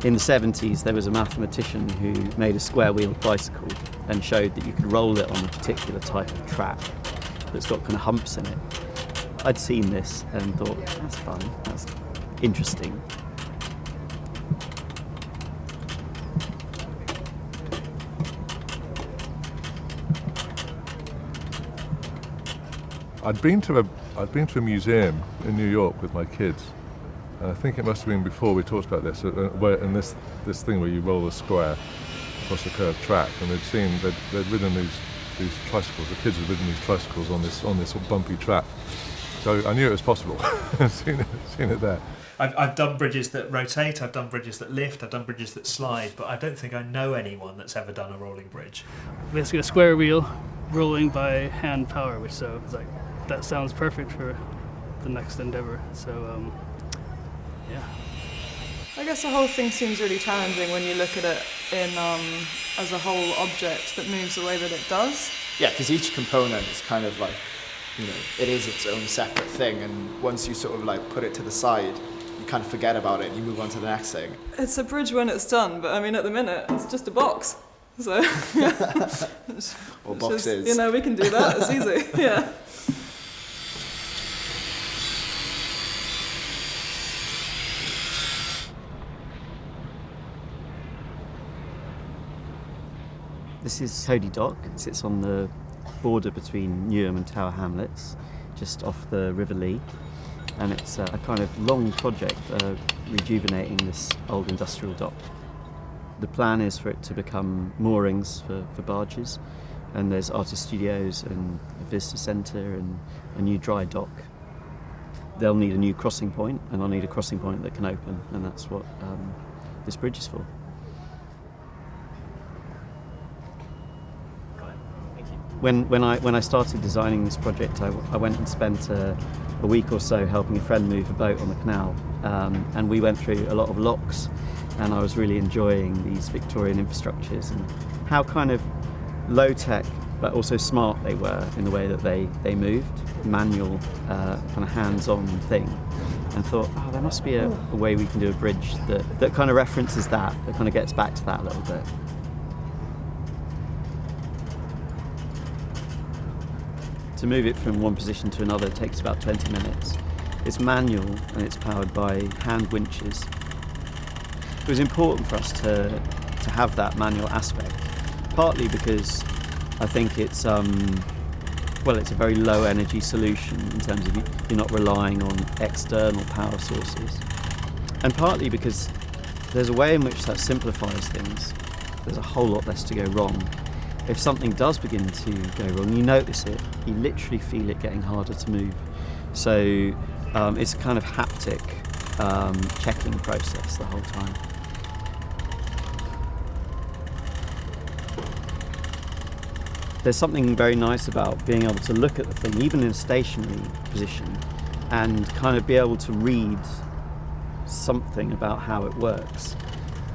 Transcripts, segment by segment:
In the 70s, there was a mathematician who made a square-wheeled bicycle and showed that you could roll it on a particular type of track that's got kind of humps in it. I'd seen this and thought, that's fun, that's interesting. I'd been to a museum in New York with my kids, and I think it must have been before we talked about this, in this thing where you roll a square across a curved track, and they'd ridden these tricycles. The kids had ridden these tricycles on this bumpy track, so I knew it was possible. I've seen it there. I've done bridges that rotate, I've done bridges that lift, I've done bridges that slide, but I don't think I know anyone that's ever done a rolling bridge. Basically a square wheel rolling by hand power, which so it's like that sounds perfect for the next endeavor. So yeah. I guess the whole thing seems really challenging when you look at it in as a whole object that moves the way that it does. Yeah, because each component is kind of like, it is its own separate thing, and once you sort of like put it to the side, you kind of forget about it and you move on to the next thing. It's a bridge when it's done, but I mean at the minute it's just a box. So or boxes. We can do that, it's easy. Yeah. This is Cody Dock. It sits on the border between Newham and Tower Hamlets, just off the River Lea. And it's a kind of long project rejuvenating this old industrial dock. The plan is for it to become moorings for barges, and there's artist studios and a visitor centre and a new dry dock. They'll need a new crossing point, and I'll need a crossing point that can open, and that's what this bridge is for. When I started designing this project, I went and spent a week or so helping a friend move a boat on the canal, and we went through a lot of locks, and I was really enjoying these Victorian infrastructures and how kind of low-tech but also smart they were in the way that they moved, manual, kind of hands-on thing, and thought, there must be a way we can do a bridge that kind of references that kind of gets back to that a little bit. To move it from one position to another takes about 20 minutes. It's manual and it's powered by hand winches. It was important for us to have that manual aspect, partly because I think it's a very low energy solution in terms of you're not relying on external power sources, and partly because there's a way in which that simplifies things. There's a whole lot less to go wrong. If something does begin to go wrong, you notice it, you literally feel it getting harder to move. So it's a kind of haptic checking process the whole time. There's something very nice about being able to look at the thing, even in a stationary position, and kind of be able to read something about how it works.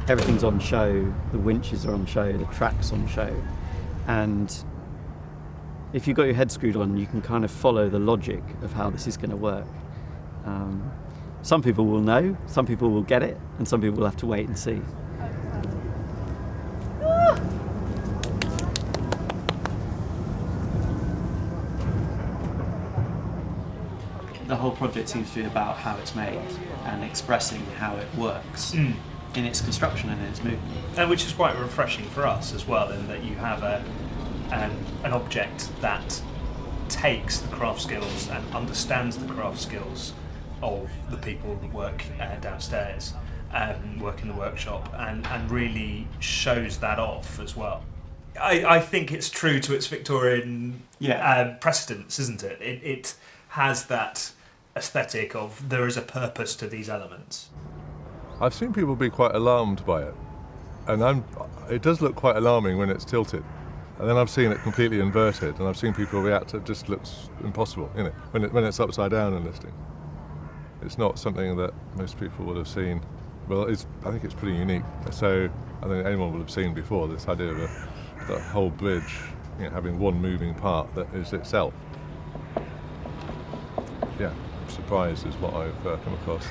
Everything's on show, the winches are on show, the track's on show. And if you've got your head screwed on, you can kind of follow the logic of how this is going to work. Some people will know, some people will get it, and some people will have to wait and see. The whole project seems to be about how it's made and expressing how it works. In its construction and in its movement. And which is quite refreshing for us as well, in that you have an object that takes the craft skills and understands the craft skills of the people that work downstairs and work in the workshop, and really shows that off as well. I think it's true to its Victorian precedents, isn't it? It has that aesthetic of there is a purpose to these elements. I've seen people be quite alarmed by it, and it does look quite alarming when it's tilted. And then I've seen it completely inverted, and I've seen people react to it just looks impossible, when it's upside down and lifting. It's not something that most people would have seen. Well, I think it's pretty unique. So I think anyone would have seen before this idea of the whole bridge, having one moving part that is itself. Yeah, surprise is what I've come across.